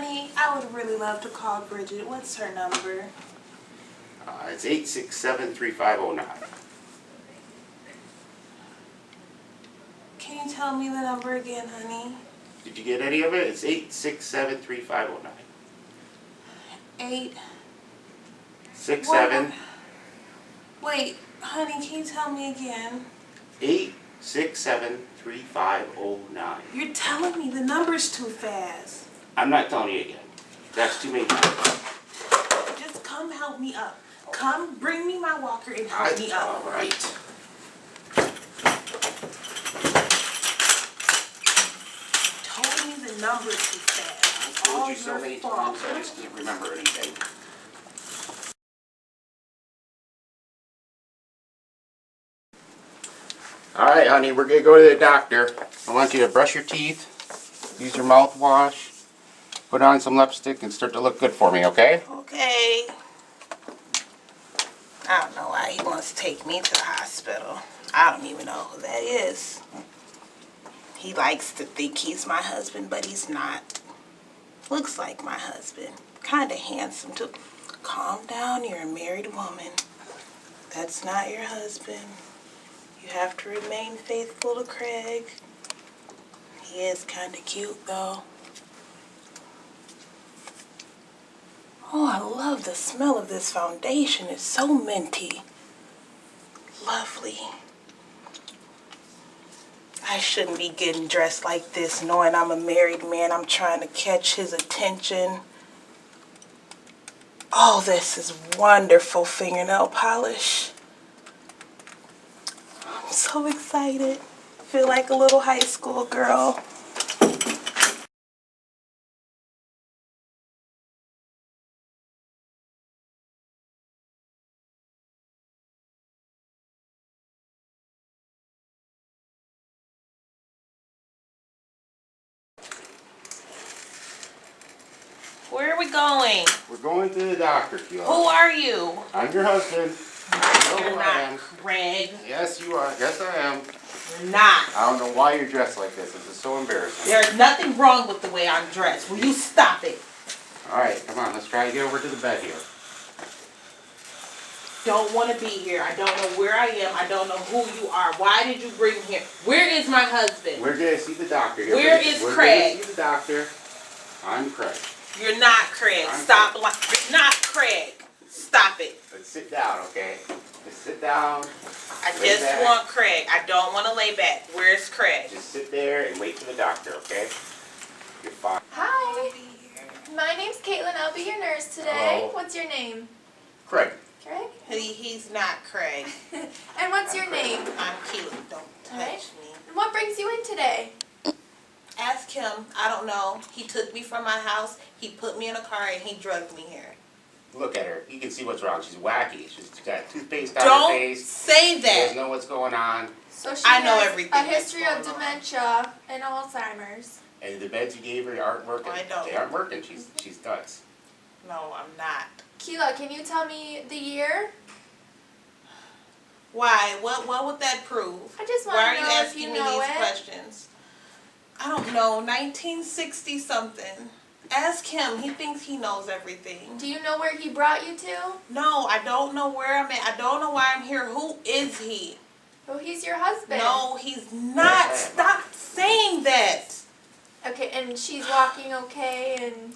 Honey, I would really love to call Bridget. What's her number? It's 867-3509. Can you tell me the number again, honey? Did you get any of it? It's 867-3509. 8... 67. Wait, honey, can you tell me again? 867-3509. You're telling me the number's too fast. I'm not telling you again. That's too many times. Just come help me up. Come, bring me my walker and help me up. All right. Told me the number too fast. I told you so many times, I just can't remember anything. Alright, honey, we're gonna go to the doctor. I want you to brush your teeth, use your mouthwash, put on some lipstick, and start to look good for me, okay? Okay. I don't know why he wants to take me to the hospital. I don't even know who that is. He likes to think he's my husband, but he's not. Looks like my husband. Kind of handsome, too. Calm down, you're a married woman. That's not your husband. You have to remain faithful to Craig. He is kind of cute, though. Oh, I love the smell of this foundation. It's so minty. Lovely. I shouldn't be getting dressed like this knowing I'm a married man. I'm trying to catch his attention. Oh, this is wonderful fingernail polish. I'm so excited. I feel like a little high school girl. Where are we going? We're going to the doctor, Keila. Who are you? I'm your husband. You're not Craig. Yes, you are. Yes, I am. You're not. I don't know why you're dressed like this. This is so embarrassing. There's nothing wrong with the way I'm dressed. Will you stop it? Alright, come on. Let's try to get over to the bed here. Don't want to be here. I don't know where I am. I don't know who you are. Why did you bring me here? Where is my husband? We're going to see the doctor here. Where is Craig? We're going to see the doctor. I'm Craig. You're not Craig. Stop. You're not Craig. Stop it. Let's sit down, okay? Just sit down. I just want Craig. I don't want to lay back. Where's Craig? Just sit there and wait for the doctor, okay? You're fine. Hi. My name's Caitlin. I'll be your nurse today. Hello. What's your name? Craig. Craig? He's not Craig. And what's your name? I'm Keely. Don't touch me. And what brings you in today? Ask him. I don't know. He took me from my house. He put me in a car and he drugged me here. Look at her. You can see what's wrong. She's wacky. She's got toothpaste on her face. Don't say She that. doesn't know what's going on. So she I know has everything a that's history of going on. dementia and Alzheimer's. And the meds you gave her aren't working. I don't. They aren't working. She's nuts. No, I'm not. Keila, can you tell me the year? Why? What would that prove? I just want Why are to you know if asking you me know these it. questions? I don't know. 1960 something. Ask him. He thinks he knows everything. Do you know where he brought you to? No, I don't know where I'm at. I don't know why I'm here. Who is he? Oh, he's your husband. No, he's not. Stop saying that. Okay, and she's walking okay, and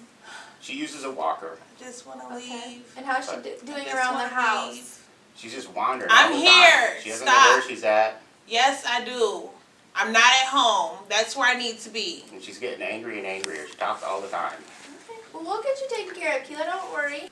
She uses a walker. I just want to okay. leave. And how's she I doing just around the wanna house? leave. She's just wandering. I'm all the here. time. She doesn't know Stop. where she's at. Yes, I do. I'm not at home. That's where I need to be. And she's getting angry and angrier. She talks all the time. Okay. Well, we'll get you taken care of, Keila. Don't worry.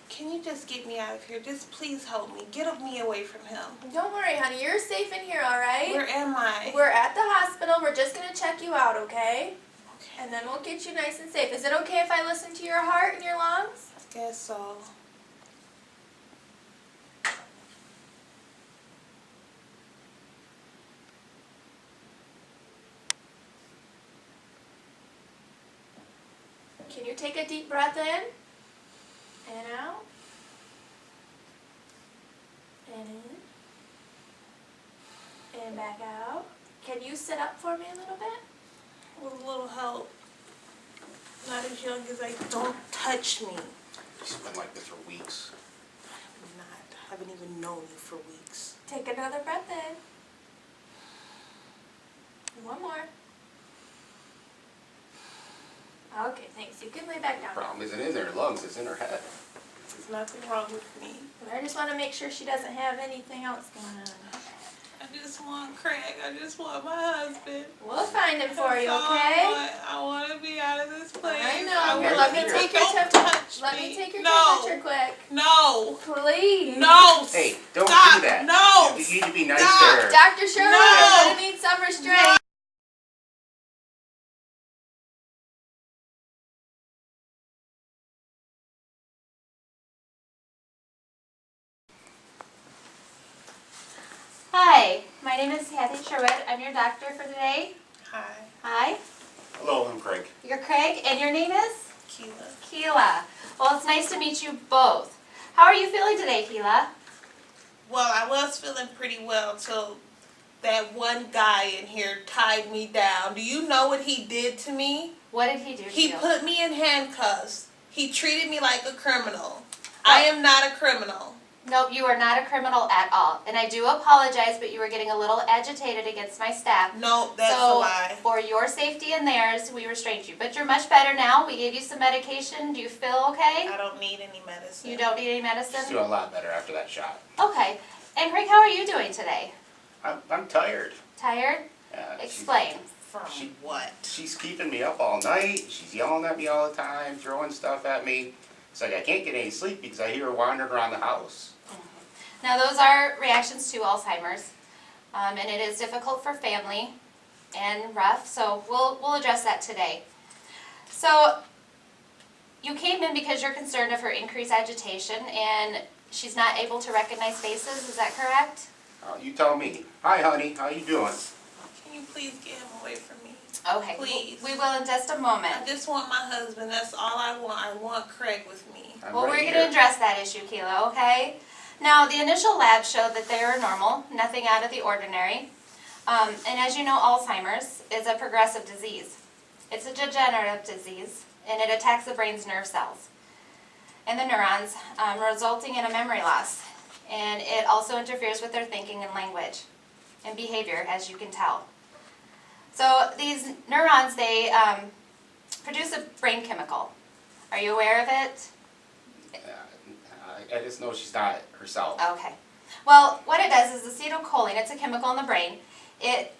Can you just get me out of here? Just please help me. Get me away from him. Don't worry, honey. You're safe in here, all right? Where am I? We're at the hospital. We're just going to check you out, okay? Okay. And then we'll get you nice and safe. Is it okay if I listen to your heart and your lungs? I guess so. Can you take a deep breath in? And out. And in. And back out. Can you sit up for me a little bit? With a little help. Not as as young as don't touch me. She's been like this for weeks. I'm not. I haven't even known you for weeks. Take another breath in. One more. Okay, thanks. You can lay back down. Problem isn't in their lungs, it's in her head. There's nothing wrong with me. But I just want to make sure she doesn't have anything else going on. I just want Craig. I just want my husband. We'll find him for you, That's all okay? I want to be out of this place. I know. I'm Here, right let me here. take your Don't temperature. touch Let me. me take your No. temperature quick. No. Please. No. Hey, don't Stop. do that. No. You need to be nice Stop. to her. Dr. Sherwood, No. you're going to need some restraint. Hi, my name is Kathy Sherwood. I'm your doctor for today. Hi, Hi, Hello, I'm Craig. you're Craig, and your name is? Keela. Keela. Well, it's nice to meet you both. How are you feeling today, Keela? Well, I was feeling pretty well till that one guy in here tied me down. Do you know what he did to me? What did he do to He you? put me in handcuffs. He treated me like a criminal. I am not a criminal. Nope, you are not a criminal at all. And I do apologize, but you were getting a little agitated against my staff. No, that's a So, lie. for your safety and theirs, we restrained you. But you're much better now. We gave you some medication. Do you feel okay? I don't need any medicine. You don't need any She's medicine? doing a lot better after that shot. Okay. And Craig, how are you doing today? I'm tired. Tired? Yeah, Explain. From She- what? She's keeping me up all night. She's yelling at me all the time, throwing stuff at me. It's like I can't get any sleep because I hear her wandering around the house. Now, those are reactions to Alzheimer's, and it is difficult for family and rough, so we'll address that today. So, you came in because you're concerned of her increased agitation, and she's not able to recognize faces, is that correct? You tell me. Hi, honey. How you doing? Can you please get him away from me? Okay, Please. we will in just a moment. I just want my husband. That's all I want. I want Craig with me. I'm Well, right we're here. going to address that issue, Keela, okay? Now, the initial labs showed that they are normal, nothing out of the ordinary. And as you know, Alzheimer's is a progressive disease. It's a degenerative disease, and it attacks the brain's nerve cells and the neurons, resulting in a memory loss. And it also interferes with their thinking and language and behavior, as you can tell. So these neurons, they produce a brain chemical. Are you aware of it? I just know she's not herself. Okay. Well, what it does is acetylcholine, it's a chemical in the brain. It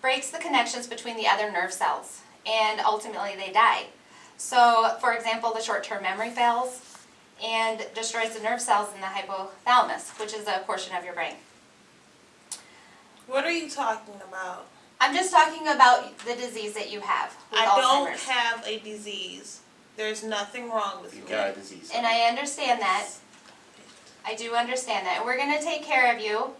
breaks the connections between the other nerve cells, and ultimately they die. So, for example, the short-term memory fails and destroys the nerve cells in the hypothalamus, which is a portion of your brain. What are you talking about? I'm just talking about the disease that you have with I don't Alzheimer's. have a disease. There's nothing wrong with You've me. got a disease. And I understand that. I do understand that. And we're going to take care of you,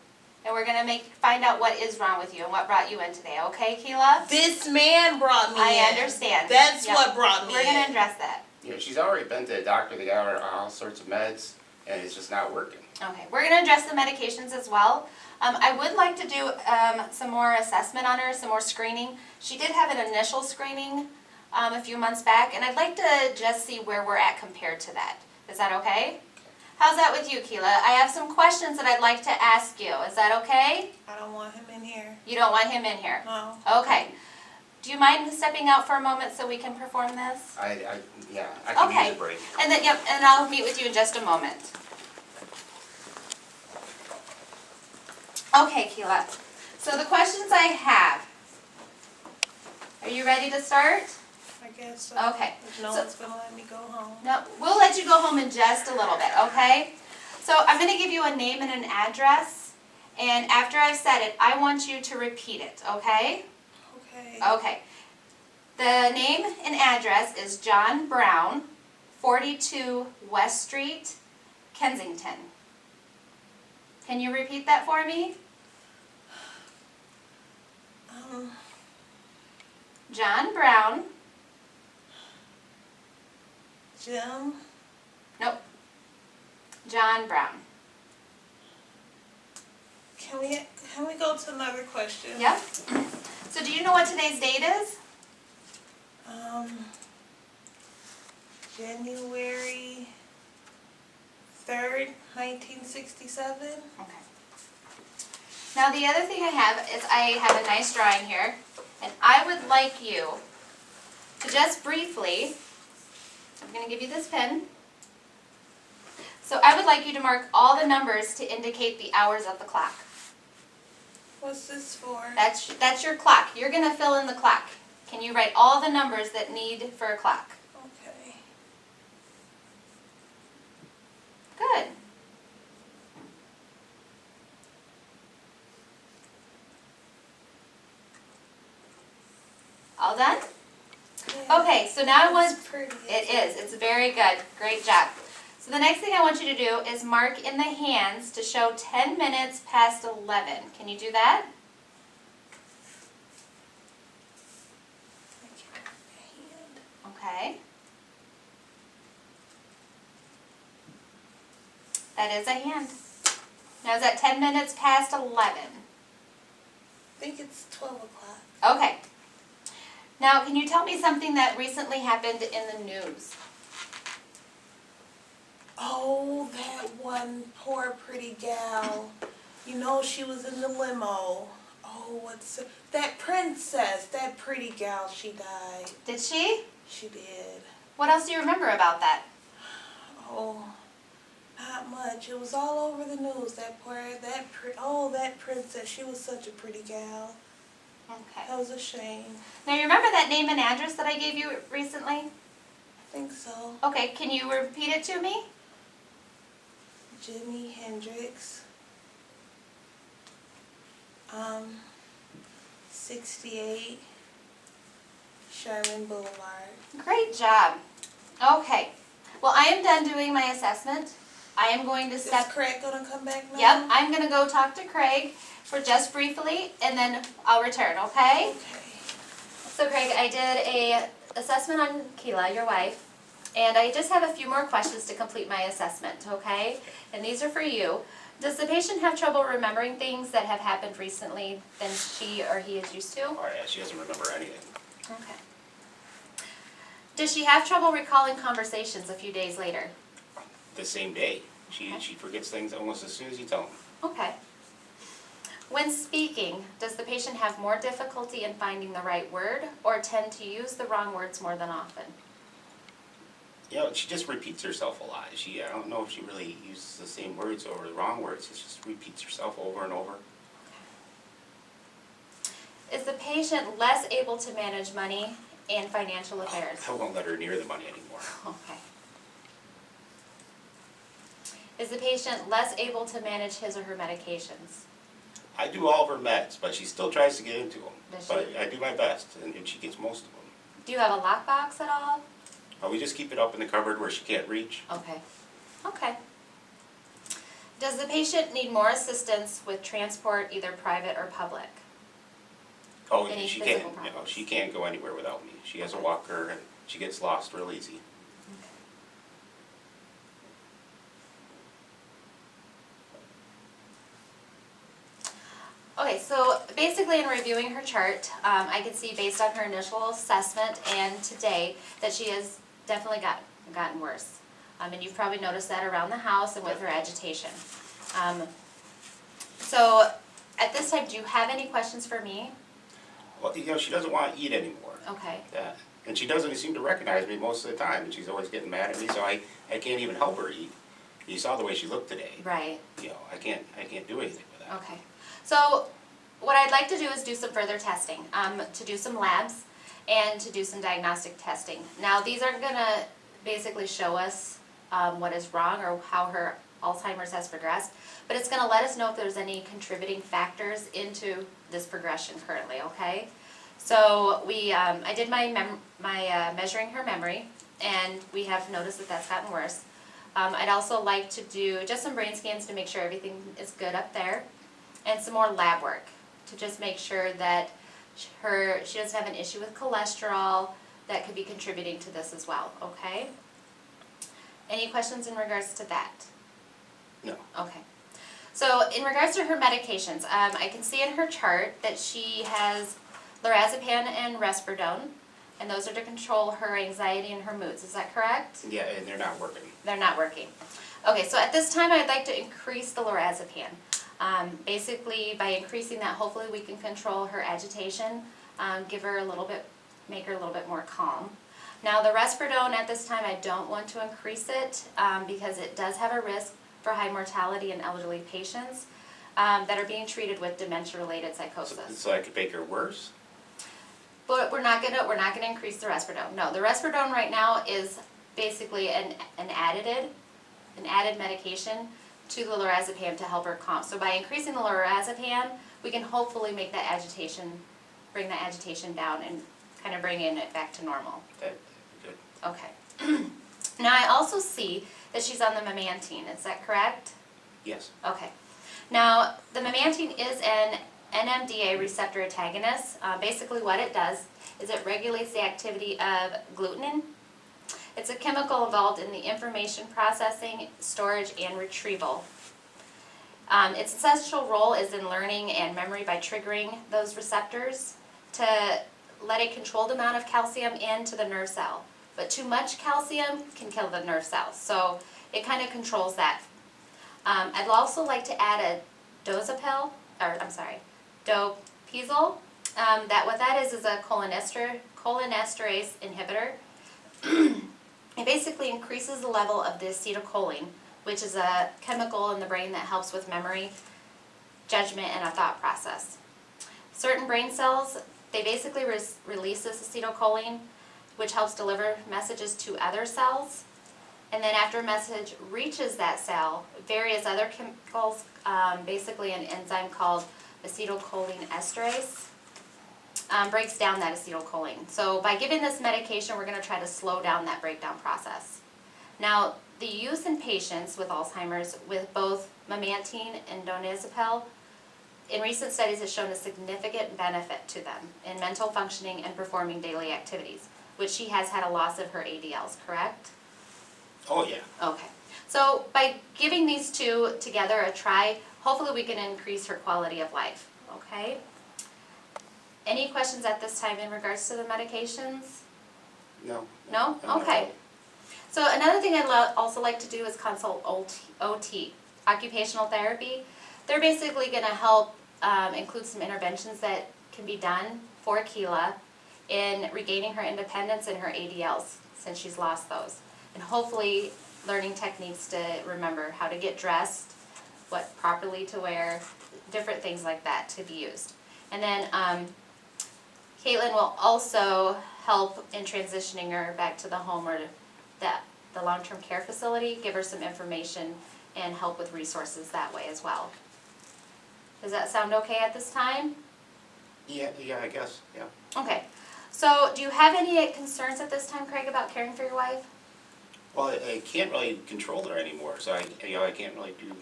and we're going to find out what is wrong with you and what brought you in today. Okay, Keela? This man brought me in. I understand. That's Yep. what brought me We're going to in. address that. Yeah, she's already been to the doctor. They got her all sorts of meds, and it's just not working. Okay, we're going to address the medications as well. I would like to do some more assessment on her, some more screening. She did have an initial screening a few months back, and I'd like to just see where we're at compared to that. Is that okay? How's that with you, Keela? I have some questions that I'd like to ask you. Is that okay? I don't want him in here. You don't want him in here? No. Okay. Do you mind stepping out for a moment so we can perform this? I can Okay. use a break. And then, yep, and I'll meet with you in just a moment. Okay, Keela. So the questions I have. Are you ready to start? I guess so. Okay. If no So- one's going to let me go home. No, we'll let you go home in just a little bit, okay? So I'm going to give you a name and an address, and after I've said it, I want you to repeat it, okay? Okay. Okay. The name and address is John Brown, 42 West Street, Kensington. Can you repeat that for me? John Brown. Jim. Nope. John Brown. Can we go to another question? Yep. So do you know what today's date is? January 3rd, 1967. Okay. Now the other thing I have a nice drawing here, and I would like you to just briefly, I'm going to give you this pen. So I would like you to mark all the numbers to indicate the hours of the clock. What's this for? That's your clock. You're going to fill in the clock. Can you write all the numbers that need for a clock? Okay. Good. All done? Yeah. Okay, so now I want, It's pretty. it is, it's very good, great job. So the next thing I want you to do is mark in the hands to show 10 minutes past 11. Can you do that? Okay. That is a hand. Now is that 10 minutes past 11? I think it's 12 o'clock. Okay. Now can you tell me something that recently happened in the news? Oh, that one poor pretty gal. You know, she was in the limo. Oh, that princess, that pretty gal, she died. Did she? She did. What else do you remember about that? Oh, not much. It was all over the news. That princess. She was such a pretty gal. Okay. That was a shame. Now you remember that name and address that I gave you recently? I think so. Okay, can you repeat it to me? Jimi Hendrix. 68 Sherman Boulevard. Great job. Okay. Well, I am done doing my assessment. I am going to Is step... Craig gonna come back now? Yep, I'm going to go talk to Craig for just briefly, and then I'll return, okay? Okay. So Craig, I did a assessment on Keela, your wife, and I just have a few more questions to complete my assessment, okay? And these are for you. Does the patient have trouble remembering things that have happened recently than she or he is used to? Oh yeah, she doesn't remember anything. Okay. Does she have trouble recalling conversations a few days later? The same day. Okay. She forgets things almost as soon as you tell them. Okay. When speaking, does the patient have more difficulty in finding the right word or tend to use the wrong words more than often? You know, she just repeats herself a lot. I don't know if she really uses the same words or the wrong words. It just repeats herself over and over. Is the patient less able to manage money and financial affairs? I won't let her near the money anymore. Okay. Is the patient less able to manage his or her medications? I do all of her meds, but she still tries to get into them. Does But she? I do my best, and she gets most of them. Do you have a lockbox at all? We just keep it up in the cupboard where she can't reach. Okay. Okay. Does the patient need more assistance with transport, either private or public? Oh, Any she physical can't. problems? She can't go anywhere without me. She has a Okay. walker, and she gets lost real easy. Okay, so basically in reviewing her chart, I can see based on her initial assessment and today that she has definitely gotten worse. And you've probably noticed that around the house and with her agitation. So at this time, do you have any questions for me? Well, you know, she doesn't want to eat anymore. Okay. And she doesn't seem to recognize me most of the time, and she's always getting mad at me, so I can't even help her eat. You saw the way she looked today. Right. You know, I can't do anything with that. Okay. So what I'd like to do is do some further testing, to do some labs and to do some diagnostic testing. Now these aren't going to basically show us what is wrong or how her Alzheimer's has progressed, but it's going to let us know if there's any contributing factors into this progression currently, okay? So I did my measuring her memory, and we have noticed that that's gotten worse. I'd also like to do just some brain scans to make sure everything is good up there, and some more lab work to just make sure that she doesn't have an issue with cholesterol that could be contributing to this as well, okay? Any questions in regards to that? No. Okay. So in regards to her medications, I can see in her chart that she has lorazepam and risperidone. and those are to control her anxiety and her moods. Is that correct? Yeah, and they're not working. They're not working. Okay, so at this time I'd like to increase the lorazepam. Basically, by increasing that, hopefully we can control her agitation, give her a little bit, make her a little bit more calm. Now the risperidone at this time, I don't want to increase it because it does have a risk for high mortality in elderly patients that are being treated with dementia-related psychosis. So I could make her worse? But we're not gonna increase the risperidone. No, the risperidone right now is basically an added medication to the lorazepam to help her calm. So by increasing the lorazepam, we can hopefully make that agitation, bring that agitation down and kind of bring it back to normal. Okay, good. Okay. Now I also see that she's on the memantine. Is that correct? Yes. Okay. Now the memantine is an NMDA receptor antagonist. Basically what it does is it regulates the activity of glutenin. It's a chemical involved in the information processing, storage, and retrieval. Its essential role is in learning and memory by triggering those receptors to let a controlled amount of calcium into the nerve cell. But too much calcium can kill the nerve cells, so it kind of controls that. I'd also like to add a dopizol. What that is a cholinesterase inhibitor. It basically increases the level of the acetylcholine, which is a chemical in the brain that helps with memory, judgment, and a thought process. Certain brain cells, they basically release this acetylcholine, which helps deliver messages to other cells. And then after a message reaches that cell, various other chemicals, basically an enzyme called acetylcholine esterase, breaks down that acetylcholine. So by giving this medication, we're going to try to slow down that breakdown process. Now, the use in patients with Alzheimer's with both memantine and donepezil, in recent studies has shown a significant benefit to them in mental functioning and performing daily activities, which she has had a loss of her ADLs, correct? Oh, yeah. Okay. So by giving these two together a try, hopefully we can increase her quality of life, okay? Any questions at this time in regards to the medications? No. No? Okay. So another thing I'd also like to do is consult OT, occupational therapy. They're basically going to help include some interventions that can be done for Keela in regaining her independence and her ADLs since she's lost those. And hopefully learning techniques to remember how to get dressed, what properly to wear, different things like that to be used. And then Caitlin will also help in transitioning her back to the home or the long-term care facility, give her some information and help with resources that way as well. Does that sound okay at this time? Yeah, I guess, yeah. Okay. So do you have any concerns at this time, Craig, about caring for your wife? Well, I can't really control her anymore, so I can't really do,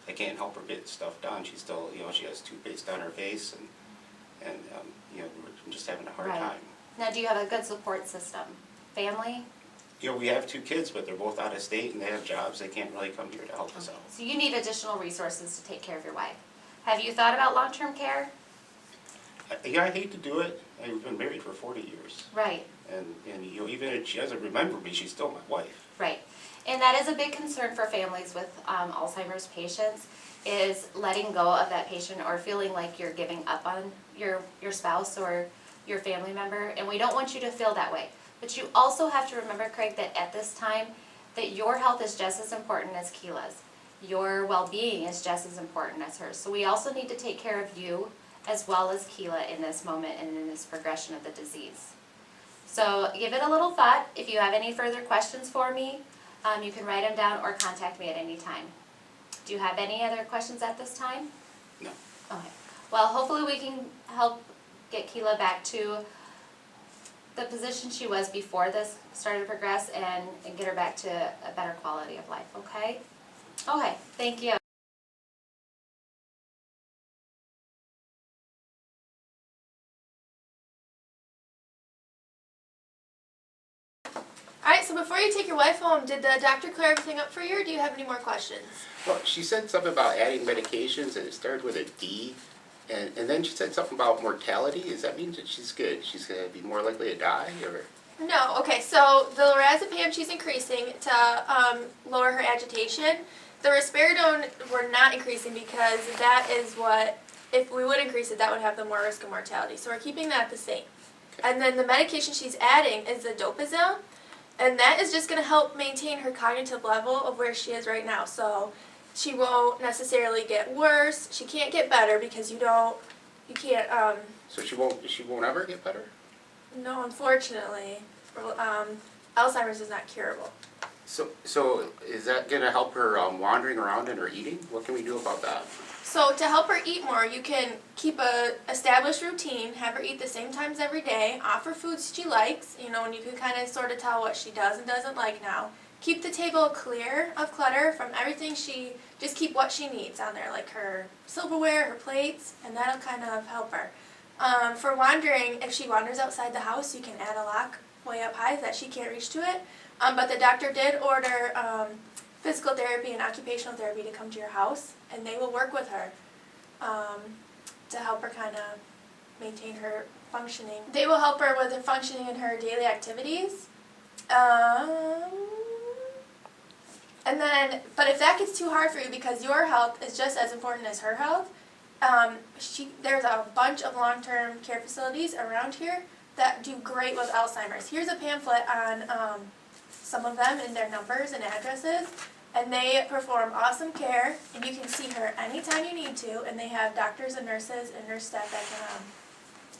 I can't help her get stuff done. She's still, she has toothpaste on her face and we're just having a hard time. Now, do you have a good support system? Family? We have 2 kids, but they're both out of state and they have jobs. They can't really come here to help us out. So you need additional resources to take care of your wife. Have you thought about long-term care? I hate to do it. I've been married for 40 years. Right. And even if she doesn't remember me, she's still my wife. Right. And that is a big concern for families with Alzheimer's patients, is letting go of that patient or feeling like you're giving up on your spouse or your family member. And we don't want you to feel that way. But you also have to remember, Craig, that at this time, that your health is just as important as Keela's. Your well-being is just as important as hers. So we also need to take care of you as well as Keela in this moment and in this progression of the disease. So give it a little thought. If you have any further questions for me, you can write them down or contact me at any time. Do you have any other questions at this time? No. Okay. Well, hopefully we can help get Keela back to the position she was before this started to progress and get her back to a better quality of life, okay? Okay, thank you. Alright, so before you take your wife home, did the doctor clear everything up for you, or do you have any more questions? Well, she said something about adding medications and it started with a D. And then she said something about mortality. Does that mean that she's good? She's going to be more likely to die, or? No, okay, so the lorazepam she's increasing to lower her agitation. The risperidone we're not increasing because that is what, if we would increase it, that would have the more risk of mortality. So we're keeping that the same. Okay. And then the medication she's adding is the Dopazil, and that is just going to help maintain her cognitive level of where she is right now. So she won't necessarily get worse. She can't get better because you can't, So she won't ever get better? no, unfortunately, Alzheimer's is not curable. So is that going to help her wandering around in her eating? What can we do about that? So to help her eat more, you can keep a established routine, have her eat the same times every day, offer foods she likes, and you can kind of sort of tell what she does and doesn't like now. Keep the table clear of clutter from everything just keep what she needs on there, like her silverware, her plates, and that'll kind of help her. For wandering, if she wanders outside the house, you can add a lock way up high that she can't reach to it. But the doctor did order physical therapy and occupational therapy to come to your house, and they will work with her to help her kind of maintain her functioning. They will help her with her functioning in her daily activities. And then, but if that gets too hard for you because your health is just as important as her health, there's a bunch of long-term care facilities around here that do great with Alzheimer's. Here's a pamphlet on some of them and their numbers and addresses, and they perform awesome care, and you can see her anytime you need to, and they have doctors and nurses and nurse staff that can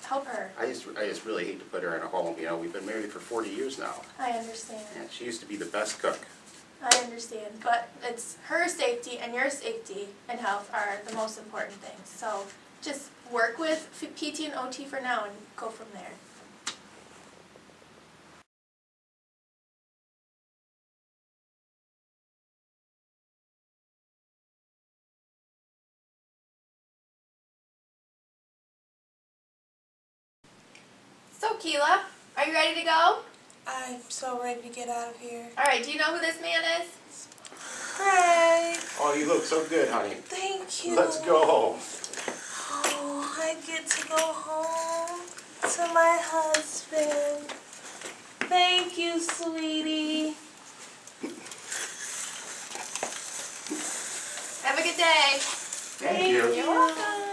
help her. I just really hate to put her in a home. We've been married for 40 years now. I understand. And she used to be the best cook. I understand, but it's her safety and your safety and health are the most important things. So just work with PT and OT for now and go from there. So Keela, are you ready to go? I'm so ready to get out of here. All right, do you know who this man is? Hi. Oh, you look so good, honey. Thank you. Let's go. Oh, I get to go home to my husband. Thank you, sweetie. Have a good day. Thank you. You're welcome.